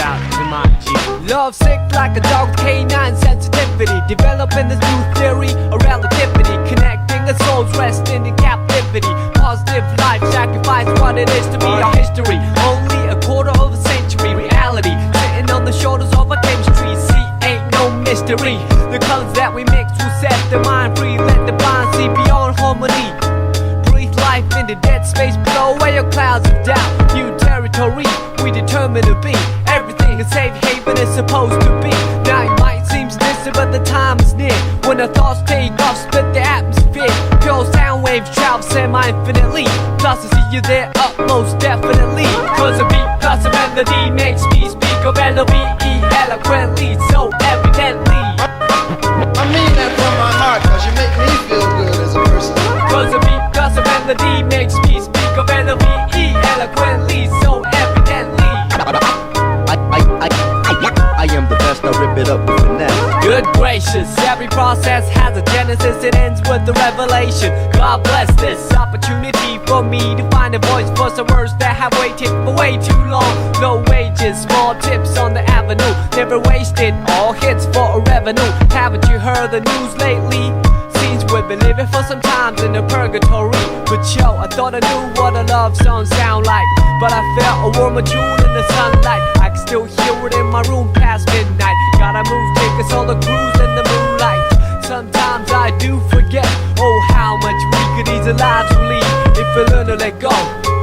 out to my G. LuvSic like a dog with canine sensitivity, developing this new theory of relativity, connecting the souls resting in captivity. Positive life sacrifice what it is to be our history. Only a quarter of a century reality, sitting on the shoulders of our chemistry. See, ain't no mystery. The colors that we mix will set the mind free. Let the blind see beyond harmony. Breathe life in the dead space, blow away your clouds of doubt. New territory we determine to be. Everything a safe haven is supposed to be. Now it might seem distant, but the time is near when the thoughts take off, split the atmosphere. Pure sound waves travel semi-infinitely. Plus I see you there up most definitely. Cause a beat plus a melody makes me speak of L-O-V-E eloquently, so evidently. I mean that from my heart, cause you make me feel good as a person. Cause a beat plus a melody makes me speak of L-O-V-E eloquently, so evidently. I am the best, I rip it up with finesse. Good gracious, every process has a genesis, it ends with the revelation. God bless this opportunity for me to find a voice for some words that have waited for way too long. No wages, small tips on the avenue, never wasted, all hits for a revenue. Haven't you heard the news lately? Seems we've been living for some times in a purgatory. But yo, I thought I knew what a love song sound like, but I felt a warmer June in the sunlight. I can still hear it in my room past midnight. Gotta move, take us all a cruise in the moonlight. Sometimes I do forget, oh how much we could ease our lives will lead if we learn to let go.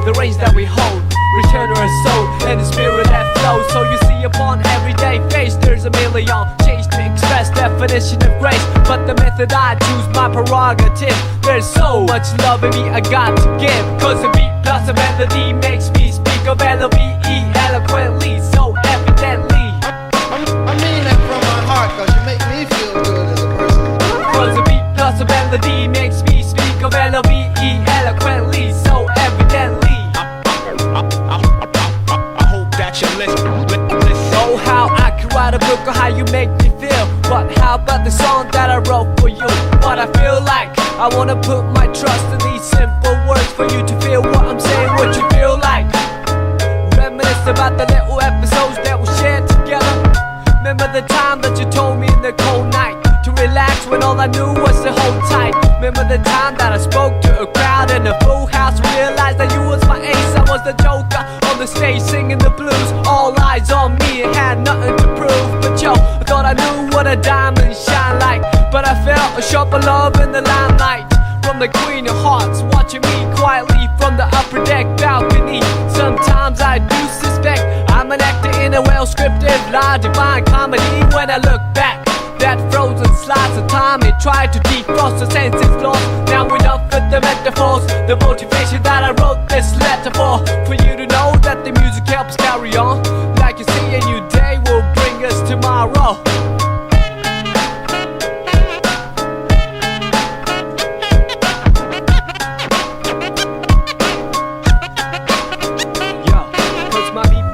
The reins that we hold, return to our soul and the spirit that flows. So you see upon everyday face there's a million change to express definition of grace, but the method I choose my prerogative. There's so much love in me I got to give. Cause a beat plus a melody makes me speak of L-O-V-E eloquently, so evidently. I mean that from my heart, cause you make me feel good as a person. Cause a beat plus a melody makes me speak of L-O-V-E eloquently, so evidently. I hope that you listen. Oh how I could write a book on how you make me feel, but how about the song that I wrote for you? What I feel like, I wanna put my trust in these simple words for you to feel what I'm saying, what you feel like. Reminisce about the little episodes that we shared together. Remember the time that you told me in the cold night to relax when all I knew was to hold tight. Remember the time that I spoke to a crowd in a full house, realized that you was my ace, I was the joker on the stage singing the blues. All eyes on me and had nothing to prove, but yo, I thought I knew what a diamond shine like. But I felt a sharper love in the limelight from the Queen of Hearts, watching me quietly from the upper deck balcony. Sometimes I do suspect I'm an actor in a well-scripted lie, divine comedy. When I look back, that frozen slice of time, it tried to defrost the senses lost. Now enough with the metaphors, the motivation that I wrote this letter for you to know that the music helps carry on. Like you see, a new day will bring us tomorrow.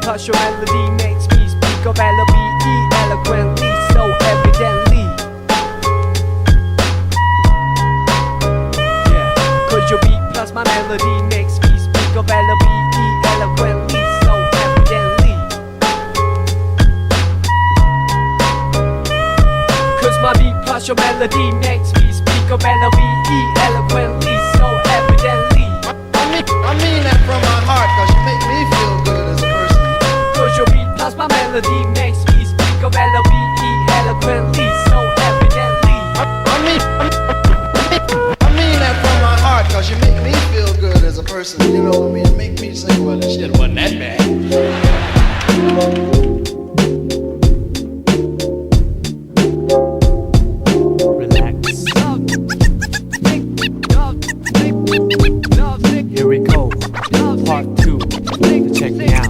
Cause your melody makes me speak of L-O-V-E eloquently, so evidently. Yeah, cause your beat plus my melody makes me speak of L-O-V-E eloquently, so evidently. Cause my beat plus your melody makes me speak of L-O-V-E eloquently, so evidently. I mean that from my heart, cause you make me feel good as a person. Cause your beat plus my melody makes me speak of L-O-V-E eloquently, so evidently. I mean that from my heart, cause you make me feel good as a person. You know what I mean? Make me sing well and shit. Wasn't that bad? Here we go, part 2, check me out.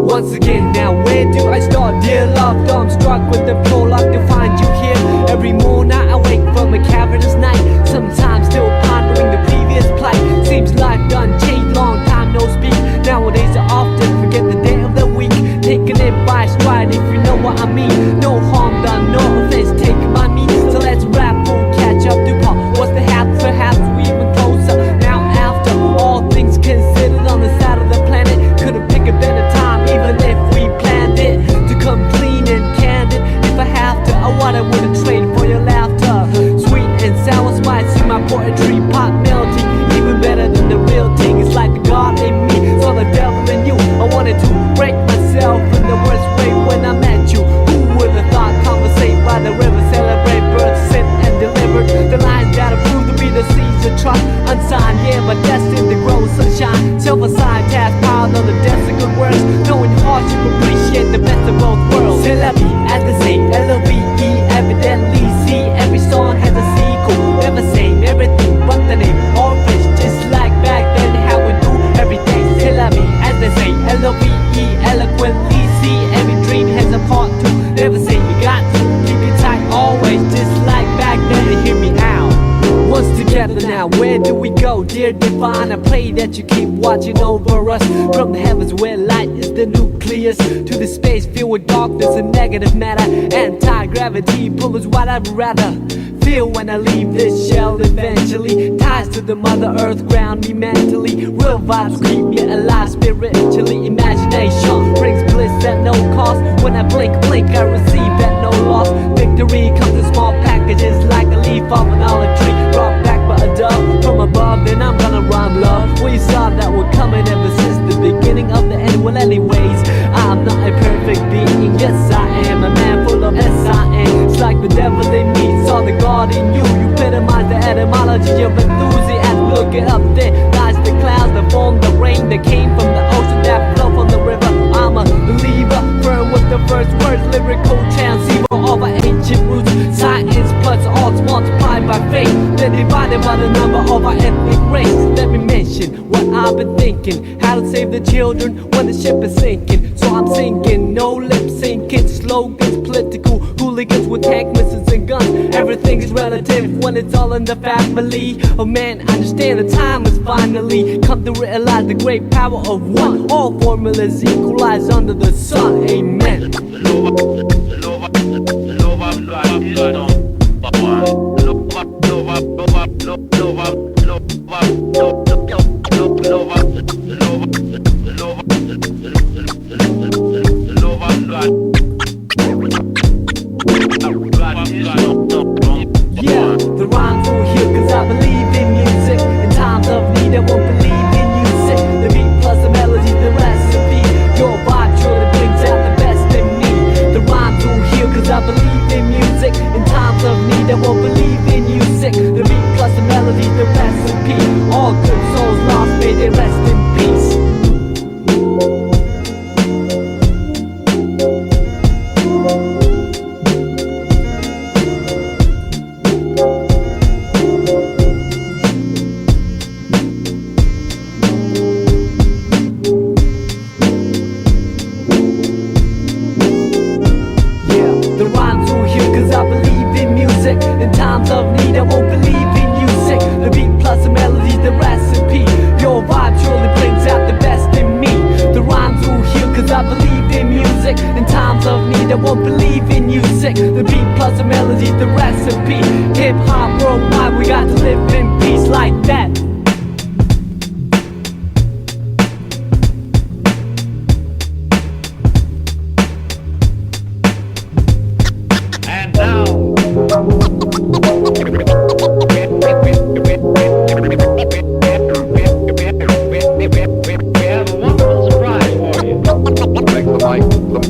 Once again, now where do I start? Dear love, though I'm struck with the prologue to find you here. Every morning I wake from a cavernous night, sometimes still pondering the previous plight. Seems life done changed, long time no speak. Nowadays I often forget the day of the week, taking it by stride if you know what I mean. No harm done, no offense taken by me, so let's rap, we'll catch up to part. What's the half, perhaps we even closer. Now after all things considered on the side of the planet, couldn't pick a better time even if eloquently see every dream has a part to. Never say you got to, keep it tight always, just like back then. And hear me out. Once together now, where do we go? Dear divine, I pray that you keep watching over us. From the heavens where light is the nucleus, to the space filled with darkness and negative matter. Anti-gravity pull is what I'd rather feel when I leave this shell eventually. Ties to the mother earth ground me mentally. Real vibes keep me alive spiritually. Imagination brings bliss at no cost. When I blink, I receive at no loss. Victory comes in small packages like a leaf off an olive tree, brought back by a dove from above. Then I'm gonna rhyme love. We saw that we're coming ever since the beginning of the end. Well anyways, I'm not a perfect being. Yes I am a man full of S-I-N. It's like the devil in me saw the God in you. You epitomize the etymology of enthusiasm. Look it up, there lies the clouds that form the rain that came from the ocean that flow from the river. I'm a believer, firm with the first words, lyrical transceiver of our ancient roots. Science plus odds multiplied by faith, then divided by the number of our ethnic race. Let me mention what I've been thinking, how to save the children when the ship is sinking. So I'm singing, no lip syncing, slogans, political hooligans with tank missiles and guns. Everything is relative when it's all in the family. Oh man, I understand the time has finally come to realize the great power of one. All formulas equalize under the sun. Amen. Yeah, the rhymes will heal cause I believe in music. In times of need I won't believe in music. The beat plus the melody, the recipe. Your vibe truly brings out the best in me. The rhymes will heal cause I believe in music. In times of need I won't believe in music. The beat plus the melody, the recipe. All good souls lost, may they rest in peace. The rhymes will heal cause I believe in music. In times of need I won't believe in music. The beat plus the melody, the recipe. Your vibe surely brings out the best in me. The rhymes will heal cause I believe in music. In times of need I won't believe in music. The beat plus the melody, the recipe. Hip hop worldwide, we got to live in peace like that.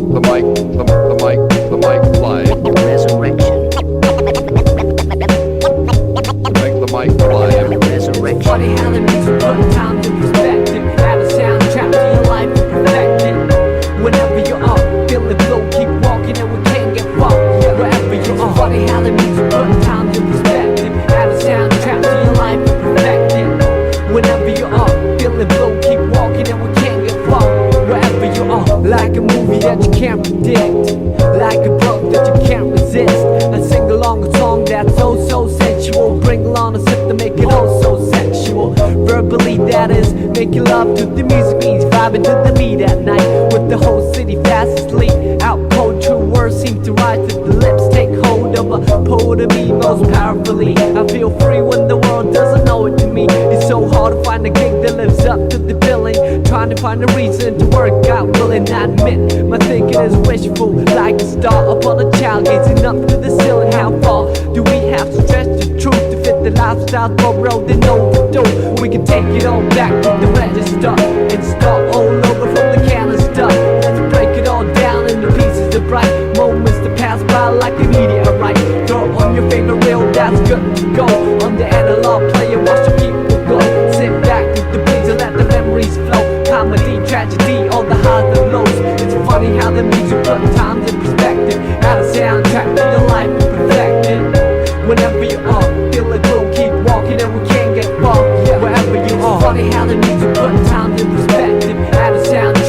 The mic fly. Resurrection. Make the mic fly. Resurrection. Funny how the music put time to perspective. Add a soundtrack to your life and perfect it. Whenever you're up, feel the flow, keep walking and we can't get far. Wherever you are. Funny how the music put time to perspective. Add a soundtrack to your life and perfect it. Whenever you're up, feel the flow, keep walking and we can't get far. Wherever you are. Like a movie that you can't predict, like a book that you can't resist. I sing along a song that's so sensual. Bring along a sip to make it all so sexual. Verbally that is, making love to the music means vibing to the beat at night. With the whole city fast asleep, out cold true words seem to rise to the lips. Take hold of a poet of me most powerfully. I feel free when the world doesn't know it to me. It's so hard to find a gig that lives up to the billing. Trying to find a reason to work out, willing I admit my thinking is wishful. Like a star upon a child gazing up to the ceiling. How far do we have to stretch the truth to fit the lifestyle borrowed and overdue? We can take it all back to the register and start all over from the canister. Let's break it all down into pieces of bright moments to pass by like a meteorite. Throw on your favorite reel, that's good to go. On the analog player, watch the people go. Sit back with the breeze and let the memories flow. Comedy, tragedy, all the highs and lows. It's funny how the music put times in perspective. Add a soundtrack to your life and perfect it. Whenever you are, feel it glow, keep walking and we can't get far. Wherever you are. Funny how the music put times in perspective. Add a soundtrack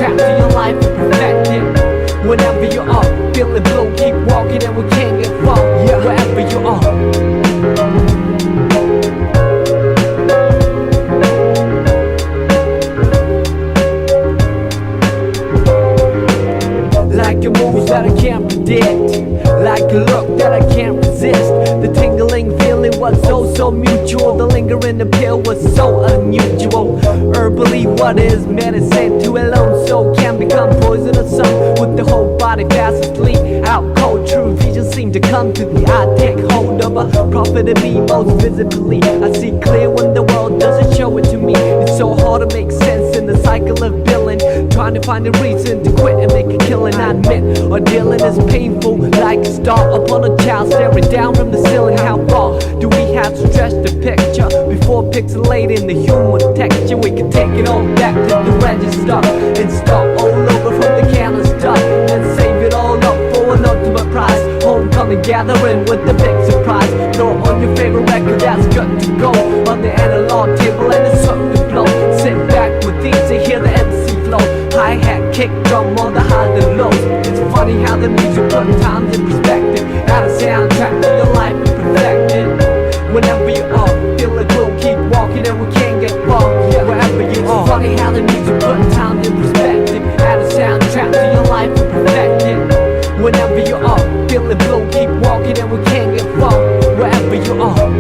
like a move that I can't predict, like a look that I can't resist. The tingling feeling was so mutual. The lingering appeal was so unusual. Herbally, what is medicine to a lone soul can become poisonous. Some with the whole body fast asleep, out cold. True vision seem to come to the eye. Take hold of a prophet of me most visibly. I see clear when the world doesn't show it to me. It's so hard to make sense in the cycle of billing, trying to find a reason to quit and make a killing. I admit, our dealing is painful, like a star upon a child staring down from the ceiling. How far do we have to stretch the picture before pixelating the human texture? We can take it all back to the register and start all over from the canister, and save it all up for an ultimate prize. Homecoming gathering with the big surprise. Throw on your favorite record that's good to go on the analog table and it's up to blow. Sit back with these and hear the MC flow. Hi-hat, kick drum on the highs and lows. It's funny how the music put times in perspective. Add a soundtrack to your life and perfect it. Whenever you are, feel it, we'll keep walking and we can't get far. Wherever you are, it's funny how the music put times in perspective. Add a soundtrack to your life and perfect it. Whenever you are, feel it, we'll keep walking and we can't get far. Wherever you are.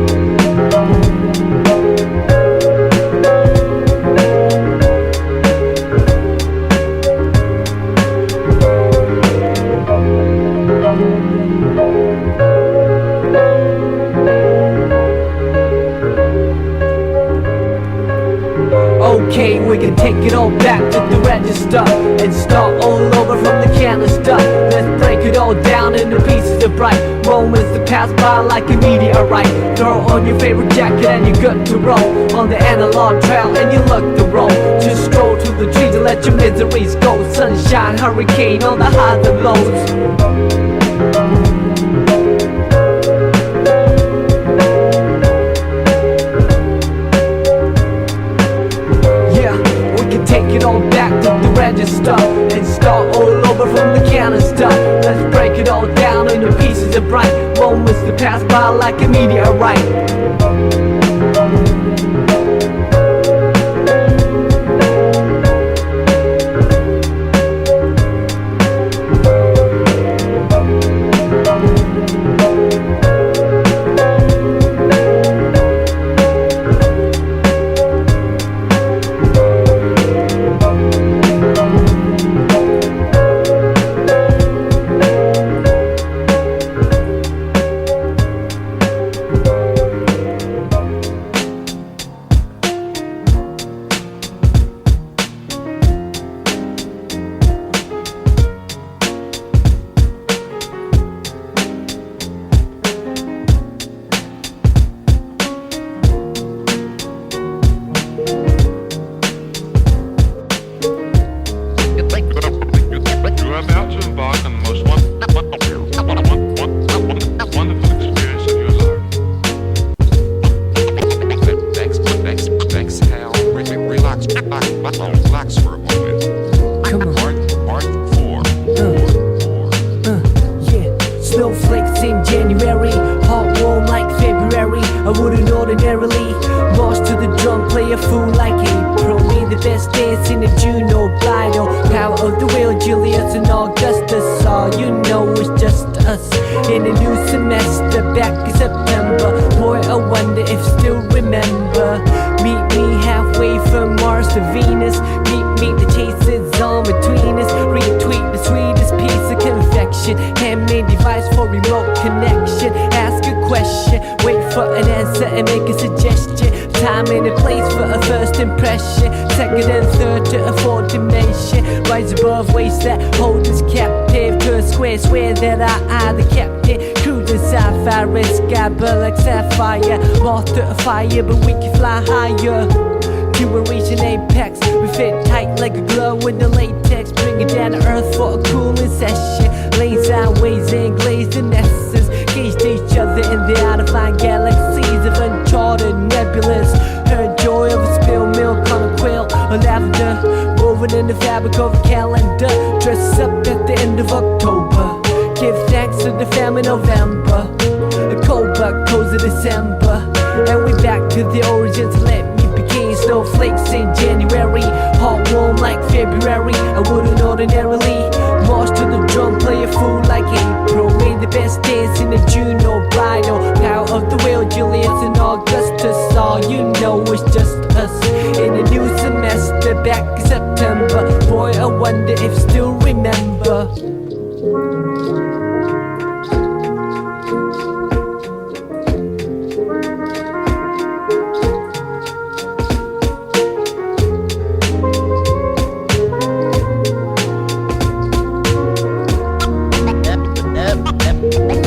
Okay, we can take it all back to the register and start all over from the canister. Let's break it all down into pieces of bright moments that pass by like a meteorite. Throw on your favorite jacket and you're good to roll on the analog trail and you look the roll. Just stroll to the trees and let your miseries go. Sunshine, hurricane on the highs and lows. Take it all back to the register and start all over from the canister. Let's break it all down into pieces of bright moments that pass by like a meteorite. Relax for a moment. Come on. Part 4. Yeah. Snowflakes in January, hot warm like February. I wouldn't ordinarily march to the drum, play a fool like April. Me the best dance in the June or Blido. Power of the wheel, Julius and Augustus. All you know is just us in a new semester back in September. Boy, I wonder if still remember. Meet me halfway from Mars to Venus. Meet the chases on between us. Retweet the sweetest piece of confection. Handmade device for remote connection. Ask a question, wait for an answer and make a suggestion. Time and a place for a first impression. Second and third to a fourth dimension. Rise above waves that hold us captive to a square. Swear that I the captain. Cruising sapphire sky, but like sapphire. Moth to a fire, but we can fly higher. You will reach an apex. We fit tight like a glove with the latex. Bring it down to earth for a cooling session. Lane sideways and glazed in essence. Gauged each other in the out-of-line galaxies of uncharted nebulas. Heard joy of a spilled milk on a quilt or lavender. Woven in the fabric of a calendar. Dress up at the end of October. Give thanks to the famine November. The cold but cozy December. And we back to the origins. Let me begin. Snowflakes in January, hot warm like February. I wouldn't ordinarily march to the drum. wonder if still remember.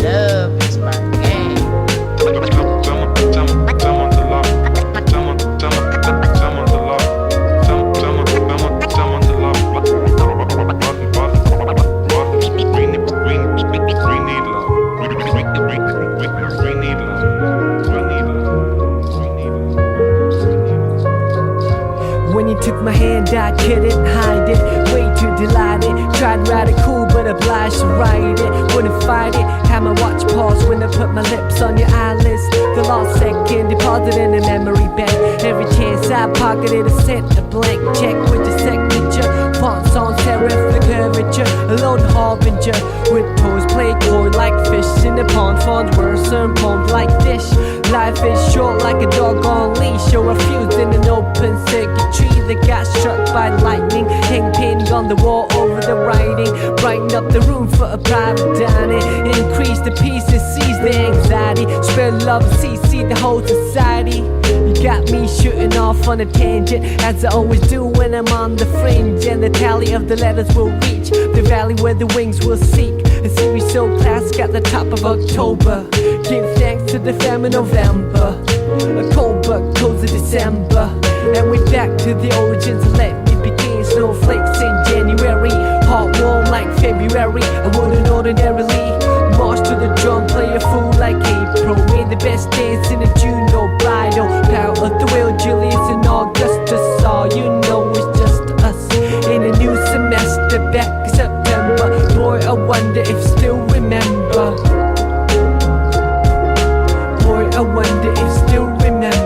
Love is my game. When you took my hand, I couldn't hide it. Way too delighted. Tried to ride it cool, but obliged to ride it. Wouldn't fight it. Had my watch pause when I put my lips on your eyelids. The lost second deposited in a memory bank. Every chance I pocketed, I sent a blank check with your signature. Fonts on serif, the curvature. A lone harbinger with toes play coy like fish in a pond. Fonts worse and poems like dish. Life is short like a dog on leash. You're refused in an open circuitry that got struck by lightning. Hang painting on the wall over the writing. Brighten up the room for a private dining. Increase the pieces, seize the anxiety. Spread love and see the whole society. You got me shooting off on a tangent, as I always do when I'm on the fringe. And the tally of the letters will reach the valley where the wings will seek. A series so classic at the top of October. Give thanks to the famine November. A cold but cozy December. And we're back to the origins. Let me begin. Snowflakes in January. Hot warm like February. I wouldn't ordinarily march to the drum, play a fool like April. Made the best dance in a June, no bridal. Power of the will, Julius and Augustus. All you know it's just us. In a new semester, back in September. Boy, I wonder if still remember. Boy, I wonder if still remember.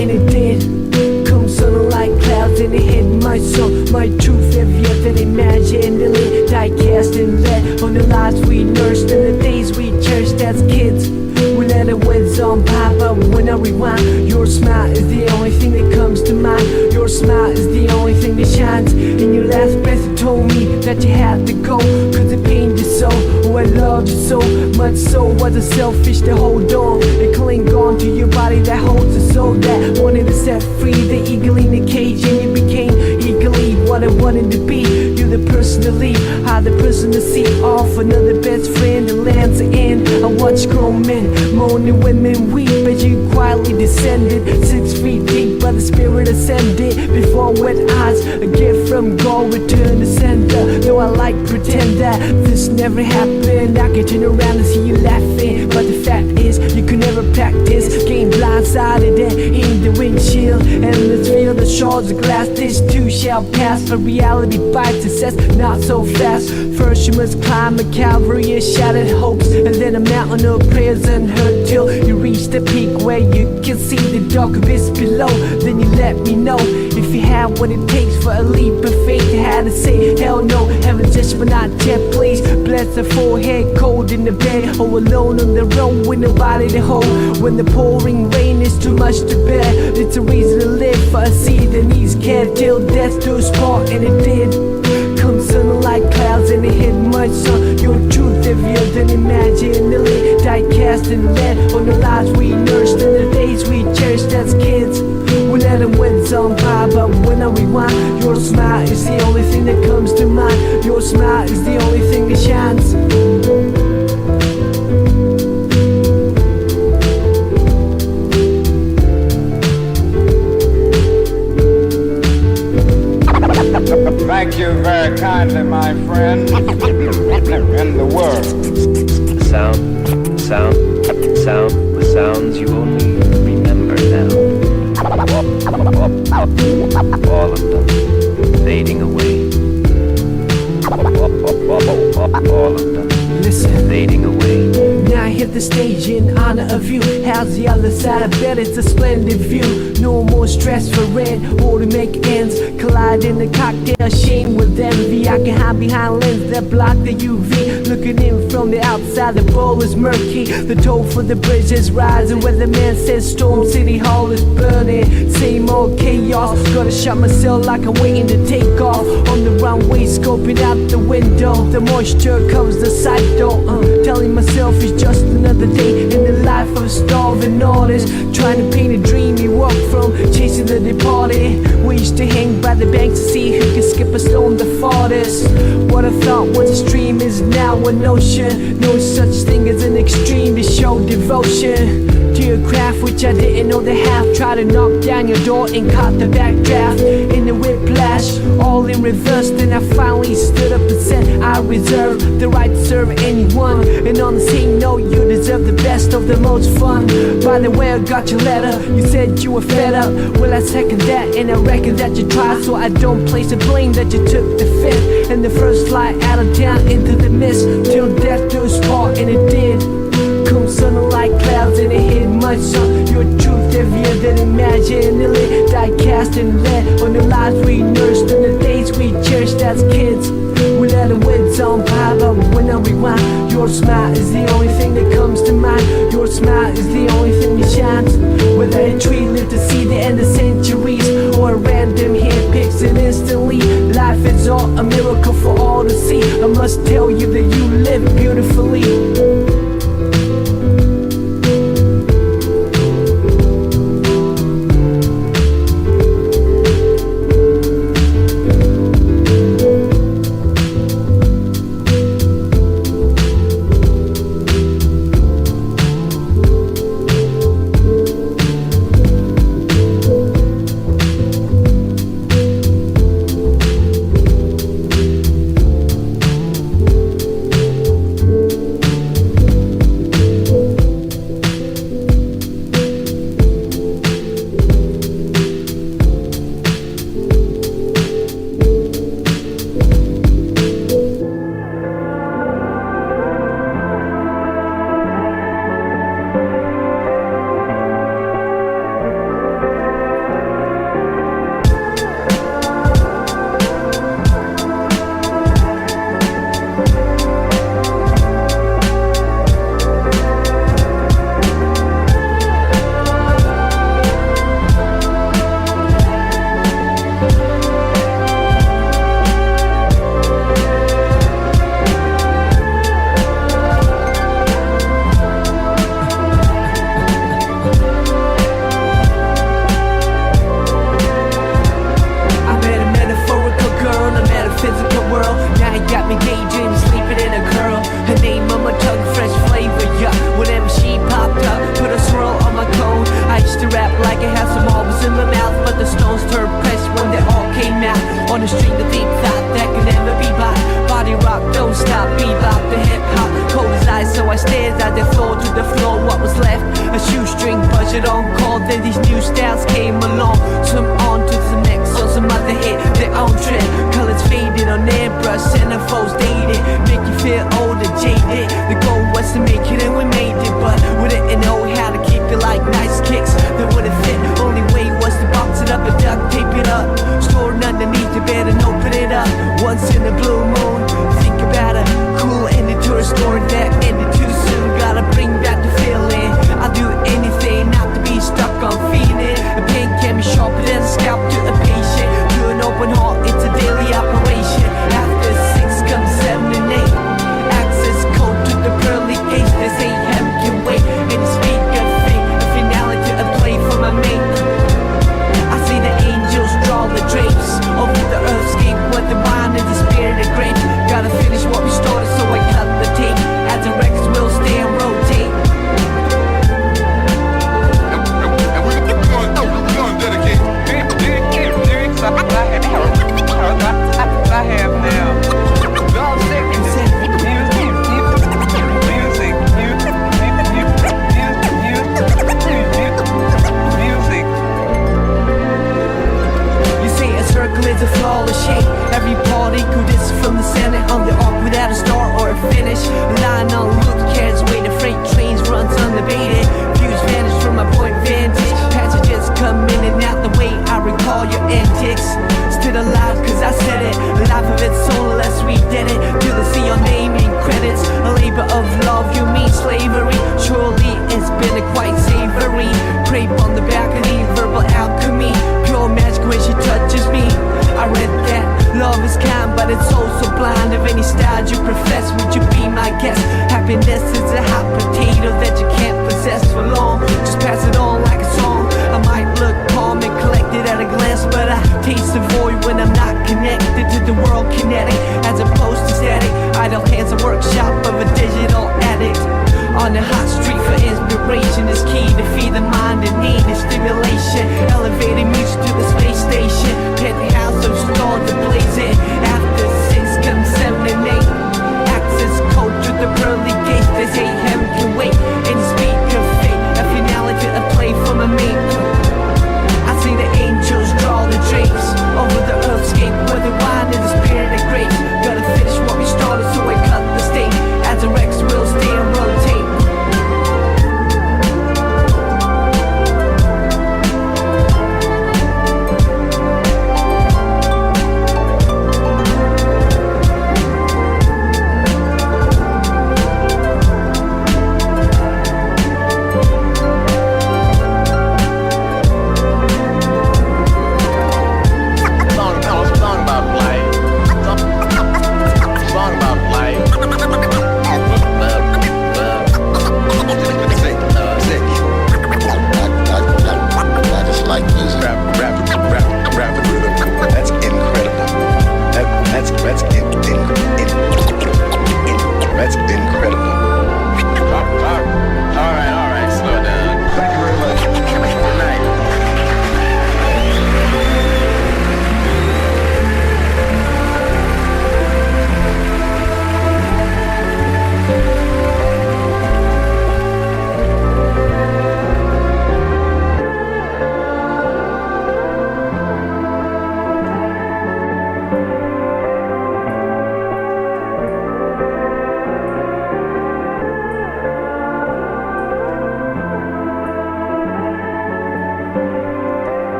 And it did come sudden like clouds, and it hit my soul. My truth heavier than imagined. And it died cast and led on the lives we nursed and the days we cherished as kids. We let it whiz on by, but when I rewind, your smile is the only thing that comes to mind. Your smile is the only thing that shines. In your last breath you told me that you had to go, cause it pained you so. Oh, I loved you so much, so was it selfish to hold on and cling on to your body that holds a soul that wanted to set free the eagle in the cage. And you became eagerly what I wanted to be. You're the person to leave, I'm the person to see off. Another best friend that lands the end. I watch grown men moaning, women weep as you quietly descended 6 feet deep, by the spirit ascended. Before wet eyes, a gift from God, return to sender. Though I like pretend that this never happened, I can turn around and see you laughing. But the fact is, you could never practice. Game blindsided and in the windshield. And let's feel the shards of glass. This too shall pass, for reality bites and says not so fast. First you must climb a Calvary of shattered hopes, and then a mountain of prayers unheard, till you reach the peak where you can see the dark abyss below. Then you let me know if you have what it takes for a leap of faith. You had to say hell no, heaven just but not yet, please. Bless the forehead, cold in the bed, or alone on the road with nobody to hold. When the pouring rain is too much to bear, it's a reason to live, for a seed that needs care till death do us part. And it did come sudden like clouds, and it hit my son. Your truth, if heavier than imaginary. Die-cast in lead on the lives we nursed and the days we cherished as kids. We let them win on by, but when I rewind, your smile is the only thing that comes to mind. Your smile is the only thing that shines. Thank you very kindly, my friend. In the world. The sounds you only remember now. All of them fading away. All of them fading away. Now I hit the stage in honor of you. How's the other side? I bet it's a splendid view. No more stress for rent or to make ends. Collide in the cocktail shame with envy. I can hide behind lenses that block the UV. Looking in from the outside, the bowl is murky. The toll for the bridge is rising. Where the man says Storm City Hall is burning. Same old chaos. Gotta shut myself like I'm waiting to take off. On the runway, scoping out the window. The moisture covers the sight door. Telling myself it's just another day in the life of a starving artist. Trying to paint a dream he walked from, chasing the departed. We used to hang by the banks to see who can skip a storm the farthest. What I thought was a stream is now an ocean. No such thing as an extreme to show devotion to your craft, which I didn't know the half. Try to knock down your door and caught the backdraft. In the whiplash, all in reverse. Then I finally stood up and said I reserve the right to serve anyone. And on the same note, you deserve the best of the most fun. By the way, I got your letter. You said you were fed up. Well, I second that, and I reckon that you tried. So I don't place the blame that you took the fifth and the first flight out of town into the mist. Till death do us part, and it did. Come sun like clouds and it hit my sun. Your truth heavier than imaginary. Die cast in lead on the lives we nursed and the days we cherished as kids. We let the winds on by, but when I rewind, your smile is the only thing that comes to mind. Your smile is the only thing that shines. Whether a tree lived to see the end of centuries or a random hand picks it instantly, life is all a miracle for all to see. I must tell you that you live beautifully. On the street, the deep thought that could never be bought. Body rock, don't stop, bebop, the hip hop. Cold as ice, so I stared at the floor to the floor. What was left? A shoestring budget on call. Then these new styles came along. Some on to the next, so some other hit their own trend. Colors faded on airbrush, centerfolds dated. Make you feel old and jaded. The goal was to make it and we made it, but we didn't know how to keep it like nice kicks that wouldn't fit. Only way was to box it up and duct tape it up. Stored underneath the bed and open it up. Once in a blue moon, think about a cool ending to a story that ended too soon. Gotta bring back the feeling. I'll do anything not to be stuck on feeling. The pain can be sharper than a scalp to a patient. To an open heart, it's a daily operation. After 6 comes 7 and 8. blind of any style you profess. Would you be my guest? Happiness is a hot